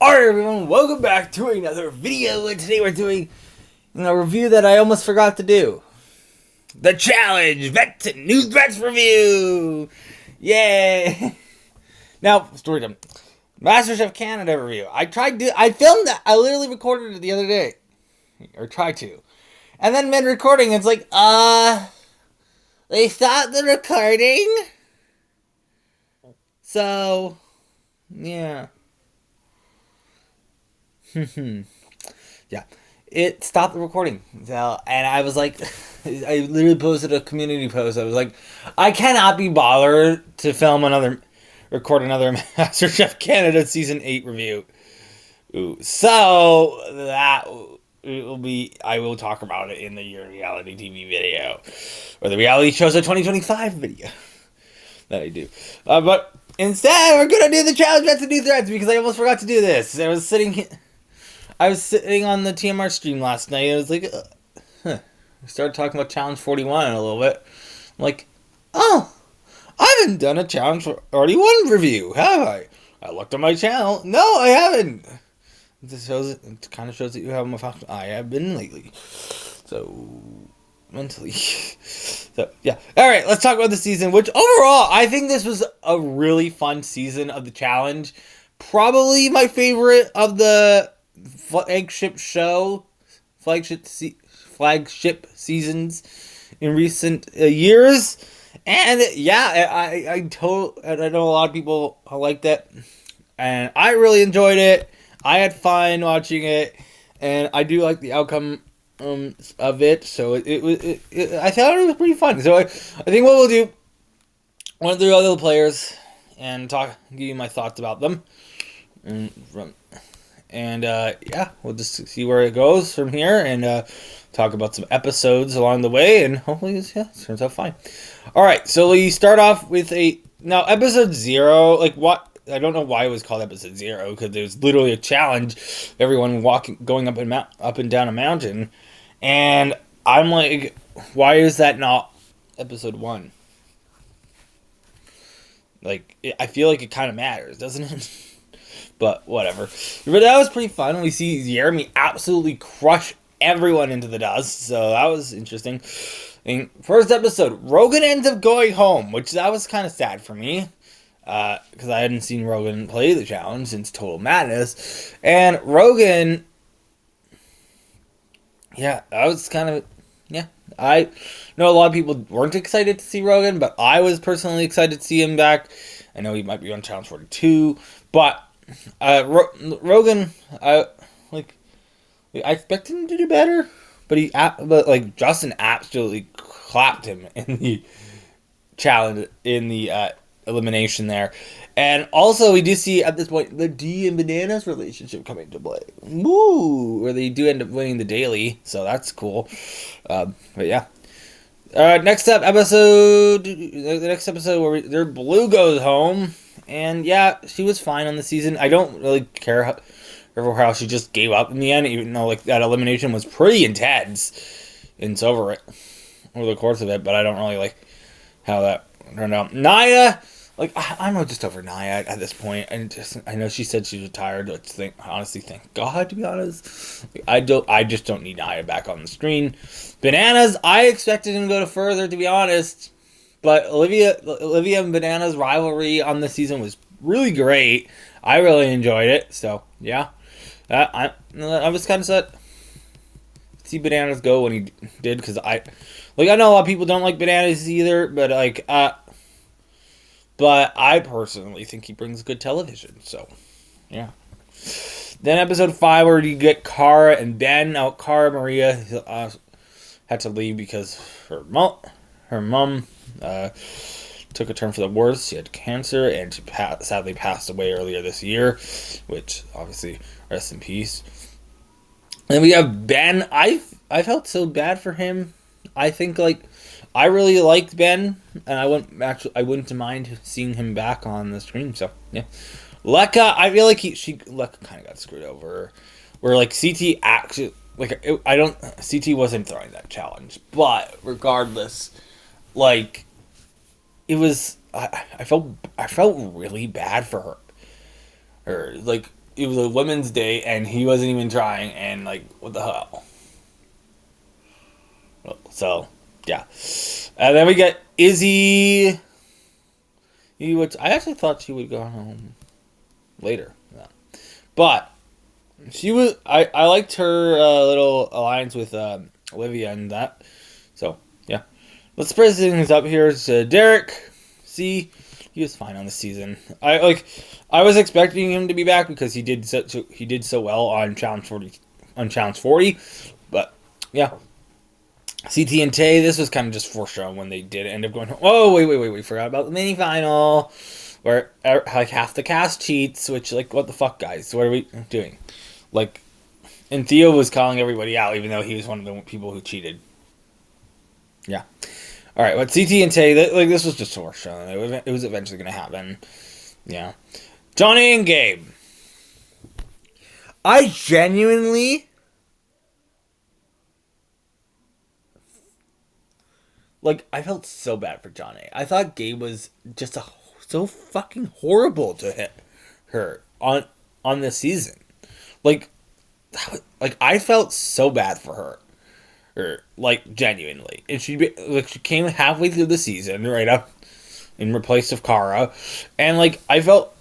Alright everyone, welcome back to another video, and today we're doing a review that I almost forgot to do. The Challenge New Vets Review! Yay! Now, story time. MasterChef Canada review. I filmed that, I literally recorded it the other day. Or tried to. And then mid-recording, it's like, they stopped the recording? So, yeah. Yeah, it stopped the recording. So, and I was like, I literally posted a community post. I was like, I cannot be bothered to record another MasterChef Canada Season 8 review. So, I will talk about it in the Your Reality TV video. Or the Reality Shows of 2025 video that I do. But instead, we're going to do the Challenge Vets and New Threads because I almost forgot to do this. I was sitting on the TMR stream last night, and I was like, we started talking about Challenge 41 in a little bit. I'm like, oh, I haven't done a Challenge 41 review, have I? I looked on my channel. No, I haven't. It kind of shows that you have a function. I have been lately. So, mentally. So, yeah. Alright, let's talk about the season, which overall, I think this was a really fun season of the Challenge. Probably my favorite of the flagship seasons in recent years, and yeah, I know a lot of people liked it, and I really enjoyed it. I had fun watching it, and I do like the outcome of it. So I thought it was pretty fun. So I think what we'll do, I want to do other players and give you my thoughts about them. And yeah, we'll just see where it goes from here, and talk about some episodes along the way, and hopefully it turns out fine. Alright, so we start off with episode 0, like what, I don't know why it was called episode 0, because it was literally a challenge, everyone going up and down a mountain, and I'm like, why is that not episode 1? Like, I feel like it kind of matters, doesn't it? But whatever. But that was pretty fun. We see Jeremy absolutely crush everyone into the dust. So that was interesting. And first episode, Rogan ends up going home, which that was kind of sad for me. Because I hadn't seen Rogan play the challenge since Total Madness. And Rogan, yeah, that was kind of, yeah. I know a lot of people weren't excited to see Rogan, but I was personally excited to see him back. I know he might be on Challenge 42, but Rogan, I expected him to do better, but Justin absolutely clapped him in the challenge, in the elimination there. And also we do see at this point the D and Bananas relationship coming into play. Woo! Where they do end up winning the daily, so that's cool. But yeah. The next episode where their Blue goes home. And yeah, she was fine on the season. I don't really care for how she just gave up in the end, even though that elimination was pretty intense. And it's over the course of it, but I don't really like how that turned out. Nia, I'm not just over Nia at this point. I know she said she was retired. Honestly, thank God, to be honest. I just don't need Nia back on the screen. Bananas, I expected him to go further, to be honest. But Olivia and Bananas' rivalry on this season was really great. I really enjoyed it. So, yeah. I was kind of set to see Bananas go when he did. Because I know a lot of people don't like Bananas either. But, but I personally think he brings good television. So, yeah. Then episode 5 where you get Cara and Ben. Now, Maria had to leave because her mom took a turn for the worse. She had cancer, and she sadly passed away earlier this year, which obviously rest in peace. And we have Ben. I felt so bad for him. I think I really liked Ben, and I wouldn't mind seeing him back on the screen. So yeah, Lekka. I feel like Lekka kind of got screwed over, where CT actually CT wasn't throwing that challenge, but regardless, it was, I felt really bad for her. it was a women's day and he wasn't even trying, and like, what the hell? So, yeah. And then we get Izzy, which I actually thought she would go home later. Yeah. But she was, I liked her little alliance with Olivia and that. So, yeah. Let's spread things up here. So Derek, see, he was fine on the season. I was expecting him to be back because he did so well on Challenge 40, but yeah. CT and Tay, this was kind of just foreshadowing when they did end up going home. Oh, wait, we forgot about the mini final where like half the cast cheats, which, like, what the fuck, guys? What are we doing? Like, and Theo was calling everybody out even though he was one of the people who cheated. Yeah. All right, but CT and Tay, this was just foreshadowing. It was eventually going to happen. Yeah. Johnny and Gabe. I genuinely, like, I felt so bad for Johnny. I thought Gabe was just so fucking horrible to hit her on this season. Like, I felt so bad for her. Like, genuinely. And she came halfway through the season, right up in replace of Cara. And, like, I felt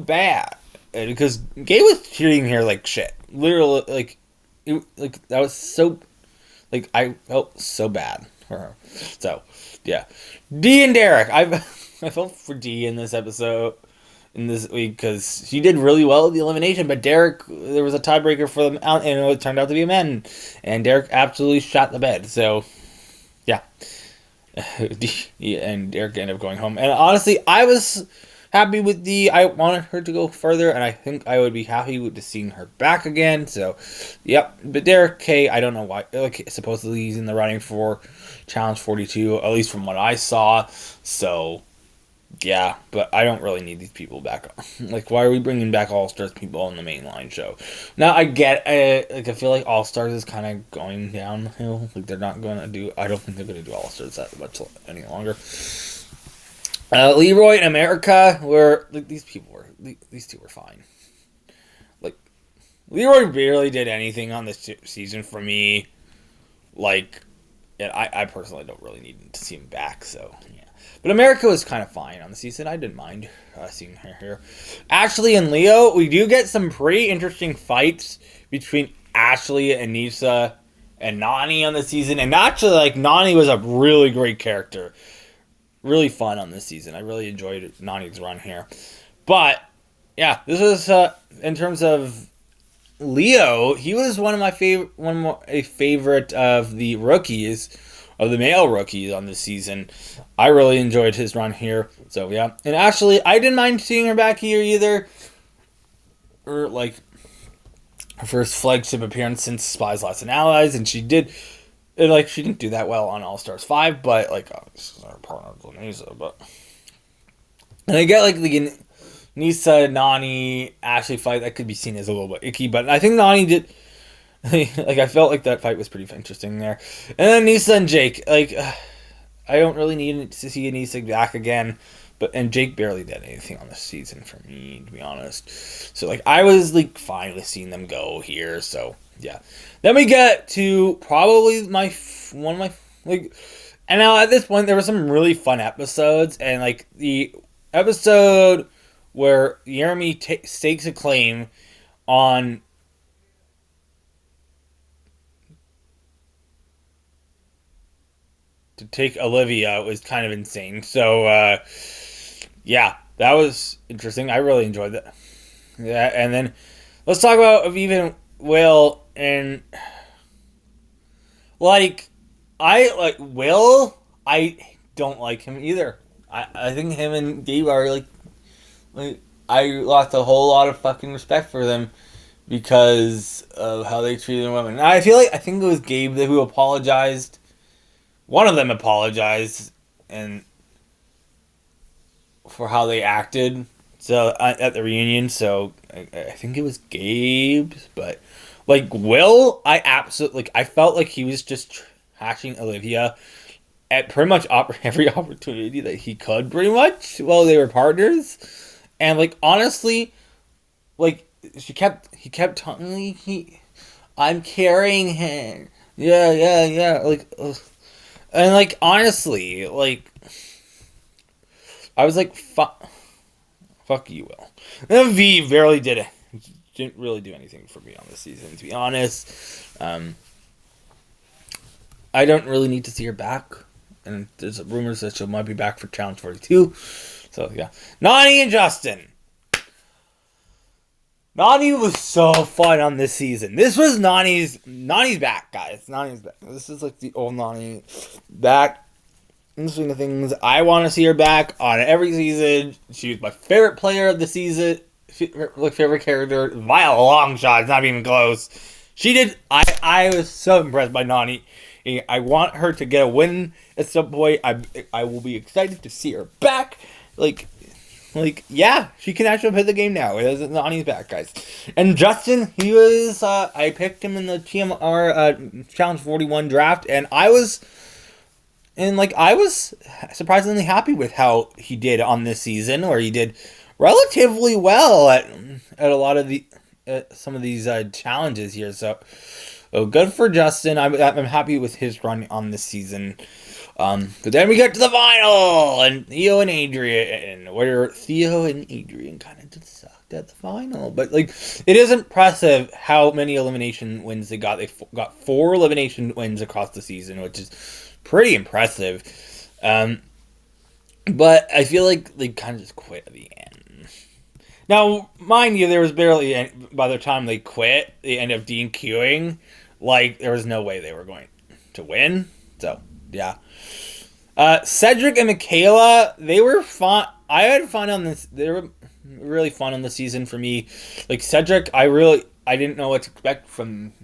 bad. Because Gabe was treating her like shit. Literally, that was so, like, I felt so bad for her. So, yeah. Dee and Derek. I felt for Dee in this episode, in this week, because she did really well at the elimination, but Derek, there was a tiebreaker for them out, and it turned out to be a men, and Derek absolutely shot the bed. So, yeah. And Derek ended up going home. And honestly, I was happy with Dee. I wanted her to go further, and I think I would be happy with seeing her back again. So, yep. But Derek K, I don't know why. Like, supposedly he's in the running for Challenge 42, at least from what I saw. So, yeah. But I don't really need these people back. Like, why are we bringing back All-Stars people on the mainline show? Now, I get I feel like All-Stars is kind of going downhill. Like, they're not going to do, I don't think they're going to do All-Stars that much any longer. Leroy and America these two were fine. Like, Leroy barely did anything on this season for me. Like, and I personally don't really need to see him back, so yeah. But America was kind of fine on the season. I didn't mind seeing her here. Ashley and Leo, we do get some pretty interesting fights between Ashley and Nisa and Nany on the season. And actually, like, Nany was a really great character. Really fun on this season. I really enjoyed Nany's run here. But, yeah, this was, in terms of Leo, he was one of my favorite of the rookies, of the male rookies on this season. I really enjoyed his run here. So, yeah. And actually, I didn't mind seeing her back here either. Or, like, her first flagship appearance since Spies, Lies, and Allies. And she did, she didn't do that well on All-Stars 5, but, like, this is our partner, Nisa, but... And I get, like, the Nisa, Nany, Ashley fight, that could be seen as a little bit icky, but I think Nany did... Like, I felt like that fight was pretty interesting there. And then Nisa and Jake, like, I don't really need to see Nisa back again, and Jake barely did anything on the season for me, to be honest. So, like, I was, like, fine with seeing them go here, so, yeah. Then we get to probably one of my, like, and now at this point, there were some really fun episodes, and, like, the episode where Jeremy stakes a claim on to take Olivia was kind of insane. So, yeah, that was interesting. I really enjoyed that. Yeah, and then let's talk about even Will and, like, Will. I don't like him either. I think him and Gabe are like I lost a whole lot of fucking respect for them because of how they treated women. And I think it was Gabe who apologized. One of them apologized and for how they acted at the reunion. So I think it was Gabe, but like Will, I felt like he was just trashing Olivia at pretty much every opportunity that he could, pretty much, while they were partners. And, like, honestly, like, he kept telling me, I'm carrying him. Yeah. Like, ugh. And like honestly, like I was like, fuck you, Will. And V barely didn't really do anything for me on this season, to be honest. I don't really need to see her back, and there's rumors that she might be back for Challenge 42. So yeah, Nany and Justin. Nany was so fun on this season. This was Nany's back, guys. Nany's back. This is like the old Nany back in the swing of things. I want to see her back on every season. She was my favorite player of the season. Favorite character by a long shot. It's not even close. She did. I was so impressed by Nany. I want her to get a win at some point. I will be excited to see her back. Like, yeah, she can actually play the game now. Nany's back, guys. And Justin, he was, I picked him in the TMR Challenge 41 draft, and I was surprisingly happy with how he did on this season, where he did relatively well at a lot of some of these challenges here. So good for Justin. I'm happy with his run on this season. But then we get to the final, and Theo and Adrian, where Theo and Adrian kind of just sucked at the final. But like, it is impressive how many elimination wins they got. They got 4 elimination wins across the season, which is pretty impressive. But I feel like they kind of just quit at the end. Now, mind you, there was barely by the time they quit, they ended up DQing. Like, there was no way they were going to win. So, yeah. Cedric and Michaela, they were fun. I had fun on this. They were really fun on the season for me. Like, Cedric, I didn't know what to expect from,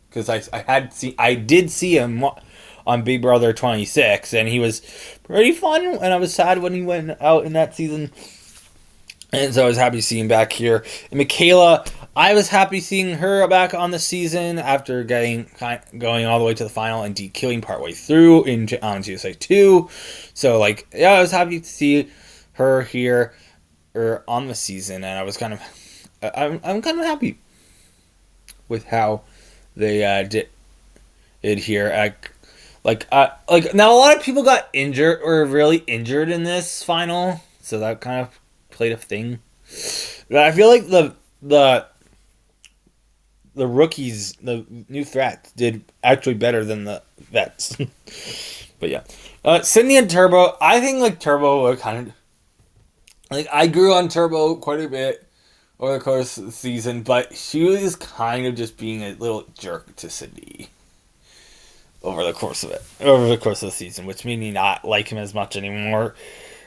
because I did see him on Big Brother 26, and he was pretty fun, and I was sad when he went out in that season. And so I was happy to see him back here. And Michaela, I was happy seeing her back on the season after going all the way to the final and DQing partway through in Challenge USA 2. So, like, yeah, I was happy to see her here on the season, and I was I'm kind of happy with how they did here. Now a lot of people got injured or really injured in this final, so that kind of played a thing. But I feel like the rookies, the new threats, did actually better than the vets. But yeah, Sydney and Turbo. I think like Turbo were kind of like, I grew on Turbo quite a bit over the course of the season, but she was kind of just being a little jerk to Sydney over the course of the season, which made me not like him as much anymore.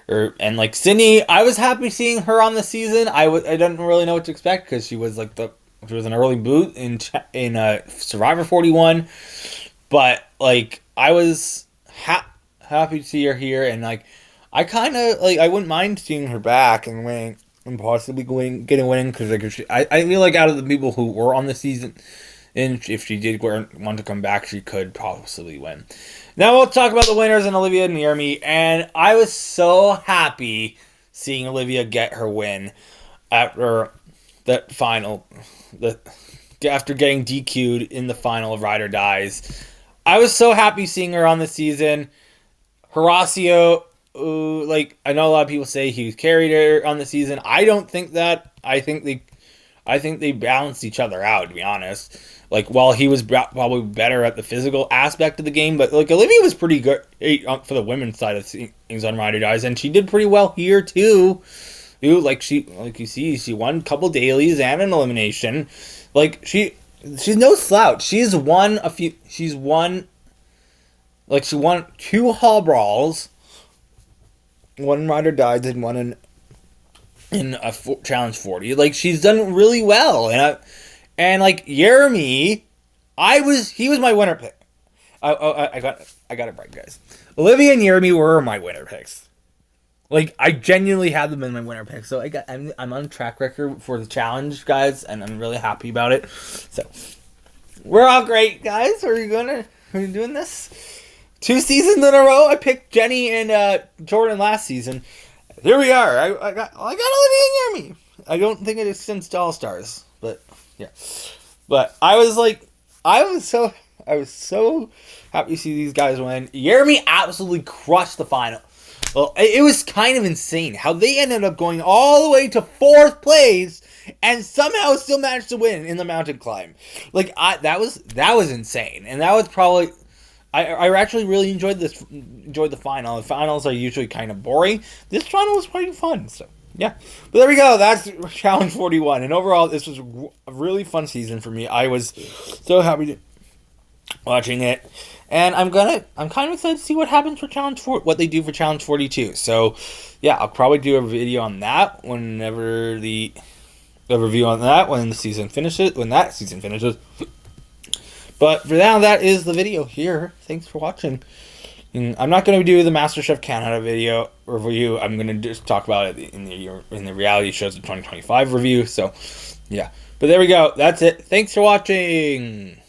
And like Sydney, I was happy seeing her on the season. I didn't really know what to expect, because she was like she was an early boot in Survivor 41, but like I was happy to see her here, and like I kind of like, I wouldn't mind seeing her back and winning and possibly getting a win, because like I feel like out of the people who were on the season, and if she did want to come back, she could possibly win. Now we'll talk about the winners and Olivia and Jeremy, and I was so happy seeing Olivia get her win after that final, after getting DQ'd in the final of Ride or Dies. I was so happy seeing her on the season. Horacio, like, I know a lot of people say he carried her on the season. I don't think that. I think they balanced each other out, to be honest. Like, while he was probably better at the physical aspect of the game, but like Olivia was pretty good for the women's side of things on Ride or Dies, and she did pretty well here too. Like you see, she won a couple dailies and an elimination. Like, she's no slouch. She won 2 hall brawls, one Ride or Dies, and one in a Challenge 40. Like, she's done really well, and like Jeremy, he was my winner pick. I got it right, guys. Olivia and Jeremy were my winner picks. Like, I genuinely had them in my winner picks. So I'm on track record for the challenge, guys, and I'm really happy about it. So we're all great, guys. Are you doing this 2 seasons in a row? I picked Jenny and Jordan last season. Here we are. I got Olivia and Jeremy. I don't think it extends to All Stars. But yeah, but I was so happy to see these guys win. Jeremy absolutely crushed the final. Well, it was kind of insane how they ended up going all the way to 4th place and somehow still managed to win in the mountain climb. Like that was insane, and that was probably. I actually really enjoyed the final. The finals are usually kind of boring. This final was pretty fun. So yeah, but there we go. That's Challenge 41, and overall, this was a really fun season for me. I was so happy to watching it, and I'm kind of excited to see what happens for what they do for Challenge 42. So yeah, I'll probably do a video on that whenever the review on that when that season finishes. But for now, that is the video here. Thanks for watching. And I'm not going to do the MasterChef Canada video review. I'm going to just talk about it in the reality shows of 2025 review. So, yeah. But there we go. That's it. Thanks for watching.